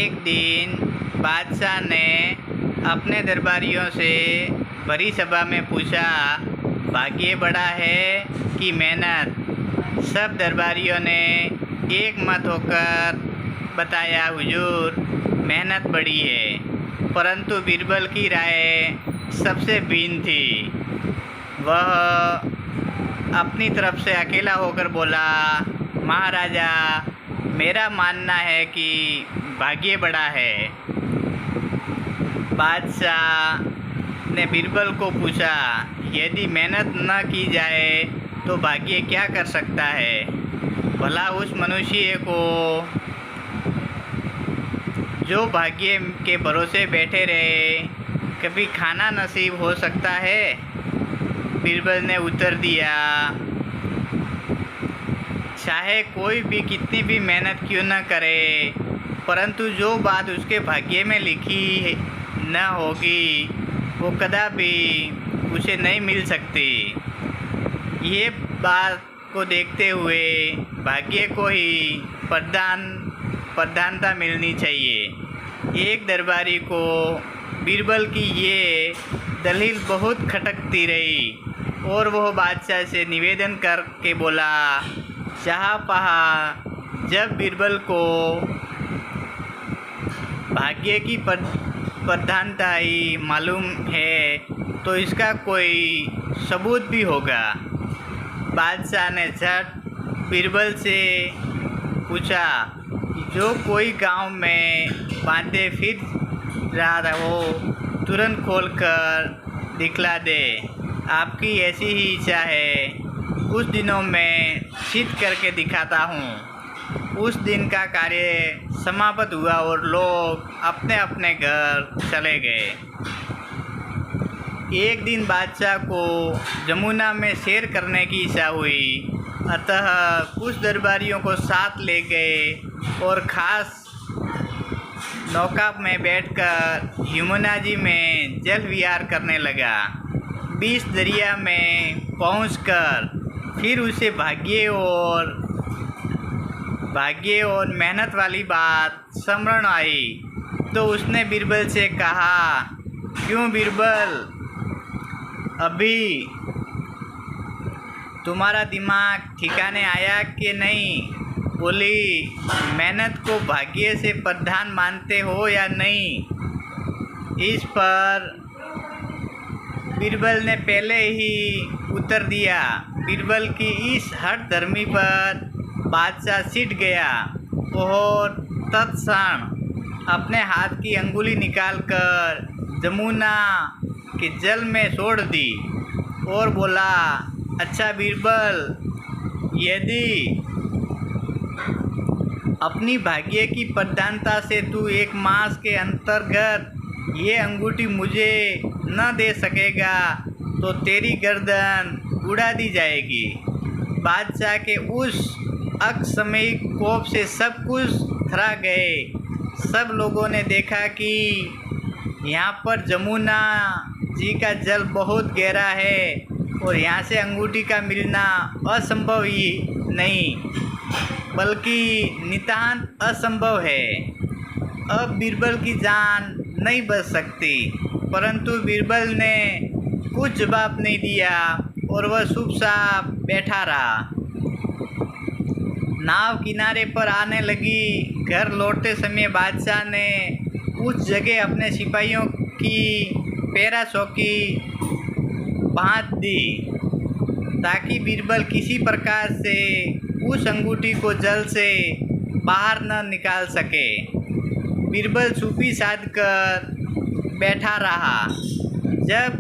एक दिन बादशाह ने अपने दरबारियों से भरी सभा में पूछा, भाग्य बड़ा है कि मेहनत? सब दरबारियों ने एक मत होकर बताया, हुजूर, मेहनत बड़ी है। परंतु बीरबल की राय सबसे भिन्न थी। वह अपनी तरफ से अकेला होकर बोला, महाराजा, मेरा मानना है कि भाग्य बड़ा है। बादशाह ने बीरबल को पूछा, यदि मेहनत न की जाए तो भाग्य क्या कर सकता है? भला उस मनुष्य को जो भाग्य के भरोसे बैठे रहे, कभी खाना नसीब हो सकता है? बीरबल ने उत्तर दिया, चाहे कोई भी कितनी भी मेहनत क्यों न करे, परंतु जो बात उसके भाग्य में लिखी न होगी वो कदापि उसे नहीं मिल सकती। ये बात को देखते हुए भाग्य को ही प्रधानता मिलनी चाहिए। एक दरबारी को बीरबल की ये दलील बहुत खटकती रही और वह बादशाह से निवेदन करके बोला, शाहपहा, जब बीरबल को भाग्य की प्रधानता ही मालूम है तो इसका कोई सबूत भी होगा। बादशाह ने झट बीरबल से पूछा, जो कोई गांव में बांधे फिर रहा हो, तुरंत खोलकर दिखला दे। आपकी ऐसी ही इच्छा है, कुछ दिनों में सिद्ध करके दिखाता हूँ। उस दिन का कार्य समाप्त हुआ और लोग अपने अपने घर चले गए। एक दिन बादशाह को जमुना में सैर करने की इच्छा हुई, अतः कुछ दरबारियों को साथ ले गए और खास नौका में बैठकर यमुना जी में जल विहार करने लगा। 20 दरिया में पहुंचकर फिर उसे भाग्य और मेहनत वाली बात स्मरण आई तो उसने बीरबल से कहा, क्यों बीरबल, अभी तुम्हारा दिमाग ठिकाने आया कि नहीं? बोली, मेहनत को भाग्य से प्रधान मानते हो या नहीं? इस पर बीरबल ने पहले ही उत्तर दिया। बीरबल की इस हठ धर्मी पर बादशाह सिट गया और तत्क्षण अपने हाथ की अंगुली निकालकर जमुना के जल में छोड़ दी और बोला, अच्छा बीरबल, यदि अपनी भाग्य की प्रधानता से तू एक मास के अंतर्गत ये अंगूठी मुझे न दे सकेगा तो तेरी गर्दन उड़ा दी जाएगी। बादशाह के उस अकस्मिक कोप से सब कुछ थरा गए। सब लोगों ने देखा कि यहाँ पर जमुना जी का जल बहुत गहरा है और यहाँ से अंगूठी का मिलना असंभव ही नहीं बल्कि नितांत असंभव है। अब बीरबल की जान नहीं बच सकती, परंतु बीरबल ने कुछ जवाब नहीं दिया और वह चुपचाप बैठा रहा। नाव किनारे पर आने लगी। घर लौटते समय बादशाह ने उस जगह अपने सिपाहियों की पैरा चौकी बांध दी ताकि बीरबल किसी प्रकार से उस अंगूठी को जल से बाहर न निकाल सके। बीरबल चुप्पी साध कर बैठा रहा। जब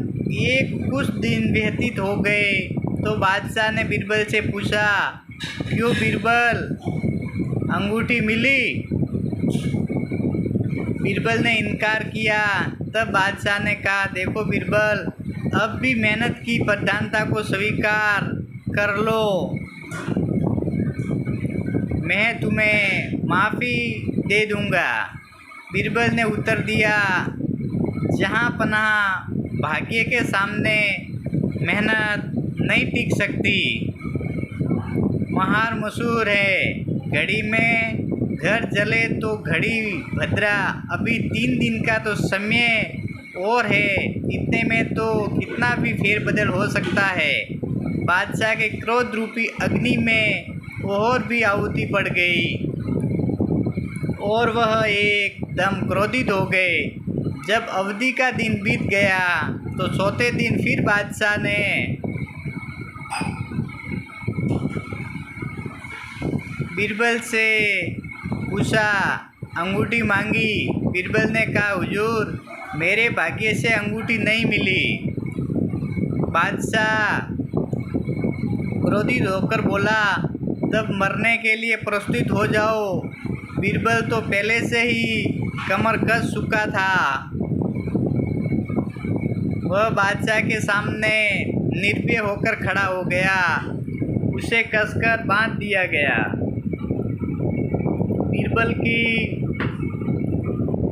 कुछ दिन व्यतीत हो गए तो बादशाह ने बीरबल से पूछा, क्यों बीरबल, अंगूठी मिली? बीरबल ने इनकार किया। तब बादशाह ने कहा, देखो बीरबल, अब भी मेहनत की प्रधानता को स्वीकार कर लो, मैं तुम्हें माफ़ी दे दूंगा। बीरबल ने उत्तर दिया, जहाँ पनाह भाग्य के सामने मेहनत नहीं टिक सकती। महार मशहूर है, घड़ी में घर जले तो घड़ी भद्रा, अभी 3 दिन का तो समय और है, इतने में तो कितना भी फेरबदल हो सकता है। बादशाह के क्रोध रूपी अग्नि में और भी आहुति पड़ गई और वह एकदम क्रोधित हो गए। जब अवधि का दिन बीत गया तो चौथे दिन फिर बादशाह ने बीरबल से पूछा, अंगूठी मांगी। बीरबल ने कहा, हुजूर, मेरे भाग्य से अंगूठी नहीं मिली। बादशाह क्रोधित होकर बोला, तब मरने के लिए प्रस्तुत हो जाओ। बीरबल तो पहले से ही कमर कस चुका था। वह बादशाह के सामने निर्भय होकर खड़ा हो गया। उसे कसकर बांध दिया गया। बीरबल की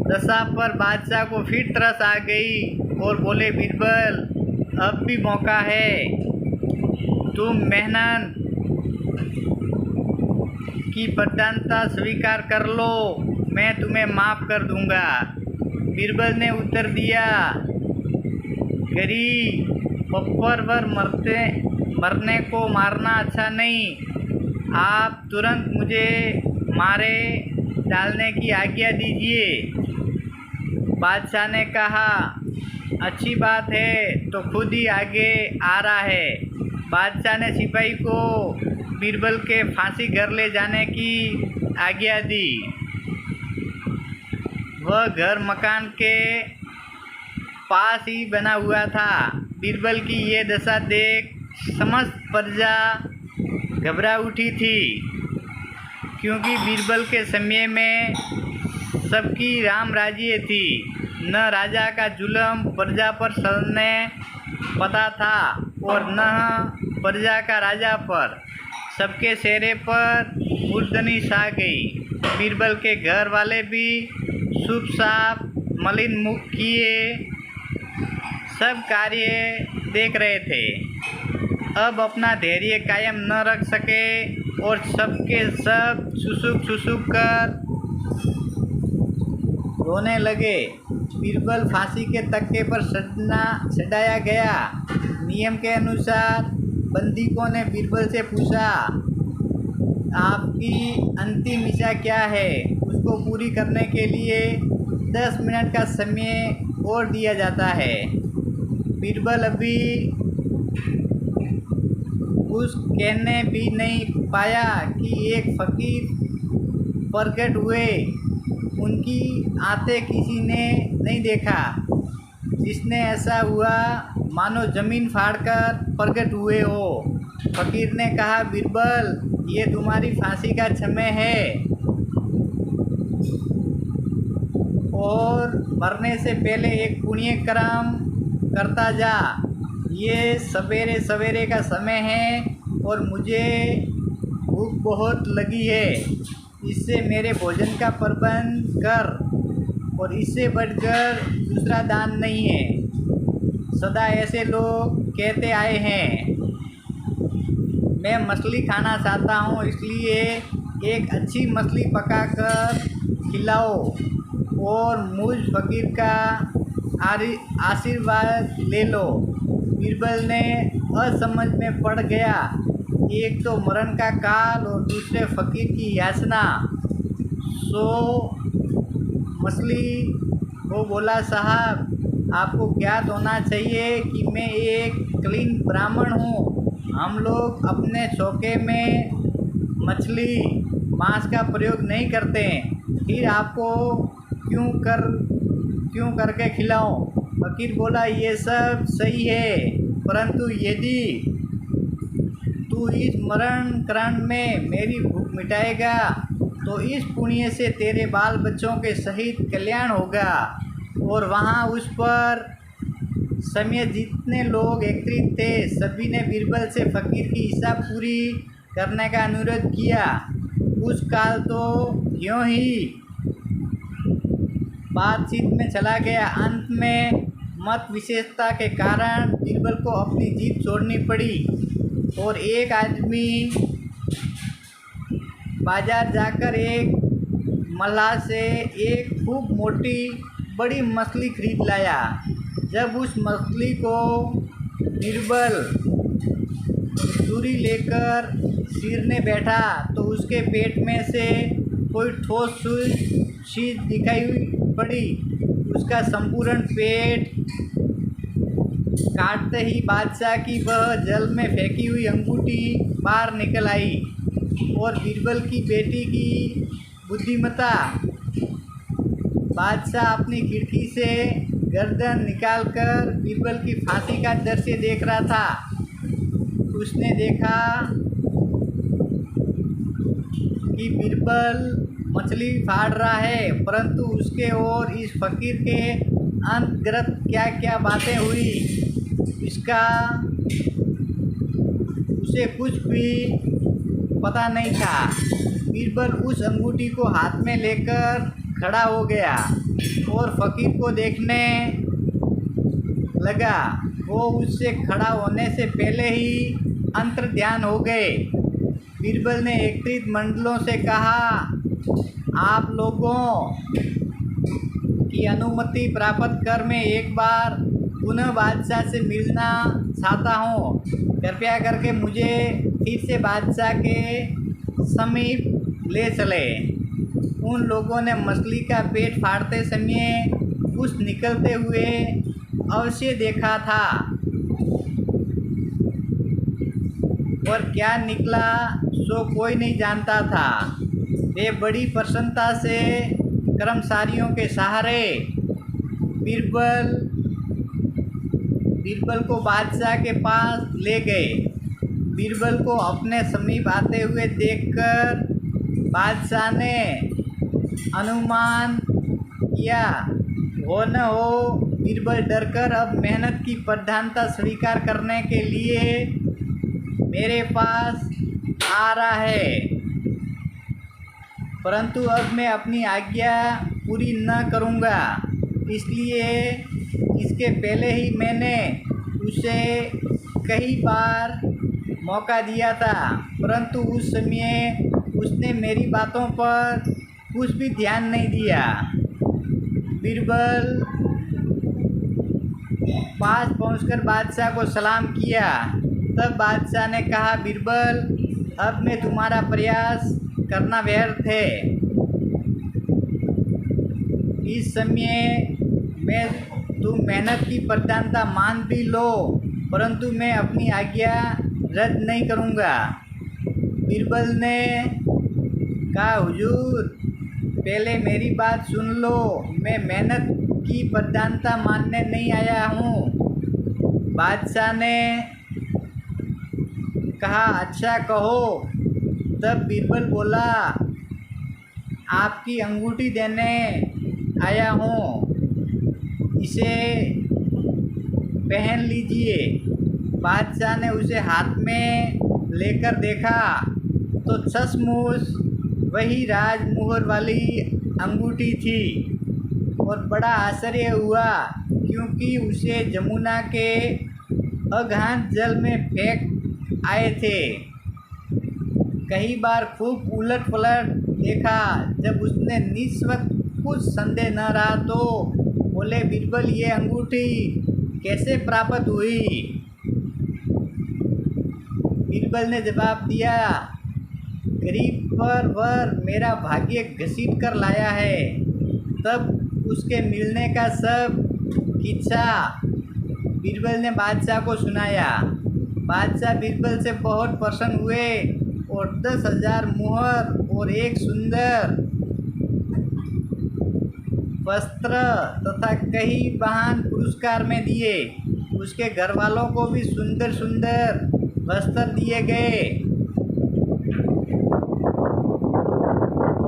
दशा पर बादशाह को फिर तरस आ गई और बोले, बीरबल, अब भी मौका है, तुम मेहनत की प्रधानता स्वीकार कर लो, मैं तुम्हें माफ़ कर दूंगा। बीरबल ने उत्तर दिया, गरीब पप्परवर मरने को मारना अच्छा नहीं, आप तुरंत मुझे मारे डालने की आज्ञा दीजिए। बादशाह ने कहा, अच्छी बात है, तो खुद ही आगे आ रहा है। बादशाह ने सिपाही को बीरबल के फांसी घर ले जाने की आज्ञा दी। वह घर मकान के पास ही बना हुआ था। बीरबल की ये दशा देख समस्त प्रजा घबरा उठी थी, क्योंकि बीरबल के समय में सबकी राम राज्य थी। न राजा का जुल्म प्रजा पर चलने पता था और न प्रजा का राजा पर। सबके चेहरे पर मुर्दनी छा गई। बीरबल के घर वाले भी शुभ साफ मलिन मुख किए सब कार्य देख रहे थे। अब अपना धैर्य कायम न रख सके और सबके सब सुसुक कर रोने लगे। बीरबल फांसी के तख्ते पर सजाया गया। नियम के अनुसार बंदीकों ने बीरबल से पूछा, आपकी अंतिम इच्छा क्या है? उसको पूरी करने के लिए 10 मिनट का समय और दिया जाता है। बीरबल अभी कुछ कहने भी नहीं पाया कि एक फकीर प्रकट हुए। उनकी आते किसी ने नहीं देखा। जिसने ऐसा हुआ मानो जमीन फाड़कर प्रकट हुए हो। फकीर ने कहा, बीरबल, ये तुम्हारी फांसी का समय है और मरने से पहले एक पुण्य कर्म करता जा। ये सवेरे सवेरे का समय है और मुझे भूख बहुत लगी है। इससे मेरे भोजन का प्रबंध कर और इससे बढ़कर दूसरा दान नहीं है। सदा ऐसे लोग कहते आए हैं। मैं मछली खाना चाहता हूँ, इसलिए एक अच्छी मछली पकाकर खिलाओ और मुझ फकीर का आशीर्वाद ले लो। बीरबल ने असमझ में पड़ गया। एक तो मरण का काल और दूसरे फकीर की याचना। सो मछली वो बोला, साहब, आपको ज्ञात होना चाहिए कि मैं एक क्लीन ब्राह्मण हूँ। हम लोग अपने चौके में मछली मांस का प्रयोग नहीं करते। फिर आपको क्यों करके खिलाऊं? फकीर बोला, ये सब सही है, परंतु यदि तू इस मरण करण में मेरी भूख मिटाएगा तो इस पुण्य से तेरे बाल बच्चों के सहित कल्याण होगा। और वहाँ उस पर समय जितने लोग एकत्रित थे, सभी ने बीरबल से फकीर की इच्छा पूरी करने का अनुरोध किया। कुछ काल तो यूँ ही बातचीत में चला गया। अंत में मत विशेषता के कारण बीरबल को अपनी जीत छोड़नी पड़ी और एक आदमी बाजार जाकर एक मल्लाह से एक खूब मोटी बड़ी मछली खरीद लाया। जब उस मछली को बीरबल छुरी लेकर चीरने बैठा तो उसके पेट में से कोई ठोस चीज दिखाई पड़ी। उसका संपूर्ण पेट काटते ही बादशाह की वह जल में फेंकी हुई अंगूठी बाहर निकल आई और बीरबल की बेटी की बुद्धिमत्ता। बादशाह अपनी खिड़की से गर्दन निकालकर बीरबल की फांसी का दृश्य देख रहा था। उसने देखा कि बीरबल मछली फाड़ रहा है, परंतु उसके और इस फकीर के अंतर्गत क्या क्या बातें हुई इसका उसे कुछ भी पता नहीं था। बीरबल उस अंगूठी को हाथ में लेकर खड़ा हो गया और फकीर को देखने लगा। वो उससे खड़ा होने से पहले ही अंतर्ध्यान हो गए। बीरबल ने एकत्रित मंडलों से कहा, आप लोगों की अनुमति प्राप्त कर मैं एक बार पुनः बादशाह से मिलना चाहता हूँ। कृपया करके मुझे फिर से बादशाह के समीप ले चले। उन लोगों ने मछली का पेट फाड़ते समय कुछ निकलते हुए अवश्य देखा था, और क्या निकला सो कोई नहीं जानता था। वे बड़ी प्रसन्नता से कर्मचारियों के सहारे बीरबल को बादशाह के पास ले गए। बीरबल को अपने समीप आते हुए देखकर बादशाह ने अनुमान किया हो न हो बीरबल डरकर अब मेहनत की प्रधानता स्वीकार करने के लिए मेरे पास आ रहा है, परंतु अब मैं अपनी आज्ञा पूरी न करूँगा। इसलिए इसके पहले ही मैंने उसे कई बार मौका दिया था, परंतु उस समय उसने मेरी बातों पर कुछ भी ध्यान नहीं दिया। बीरबल पास पहुंचकर बादशाह को सलाम किया। तब बादशाह ने कहा, बीरबल अब मैं तुम्हारा प्रयास करना व्यर्थ है। इस समय मैं तुम मेहनत की प्रधानता मान भी लो, परंतु मैं अपनी आज्ञा रद्द नहीं करूँगा। बीरबल ने कहा, हुजूर पहले मेरी बात सुन लो। मैं मेहनत की प्रधानता मानने नहीं आया हूँ। बादशाह ने कहा, अच्छा कहो। तब बीरबल बोला, आपकी अंगूठी देने आया हूँ, इसे पहन लीजिए। बादशाह ने उसे हाथ में लेकर देखा तो सचमुच वही राजमुहर वाली अंगूठी थी, और बड़ा आश्चर्य हुआ क्योंकि उसे जमुना के अगाध जल में फेंक आए थे। कई बार खूब उलट पलट देखा। जब उसने निस्वक्त कुछ संदेह न रहा तो बोले, बीरबल ये अंगूठी कैसे प्राप्त हुई? बीरबल ने जवाब दिया, गरीब पर वर मेरा भाग्य घसीट कर लाया है। तब उसके मिलने का सब किस्सा बीरबल ने बादशाह को सुनाया। बादशाह बीरबल से बहुत प्रसन्न हुए और 10,000 मुहर और एक सुंदर वस्त्र तथा कई वाहन पुरस्कार में दिए। उसके घर वालों को भी सुंदर सुंदर वस्त्र दिए गए।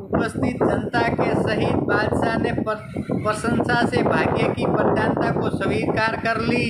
उपस्थित जनता के सहित बादशाह ने प्रशंसा से भाग्य की प्रधानता को स्वीकार कर ली।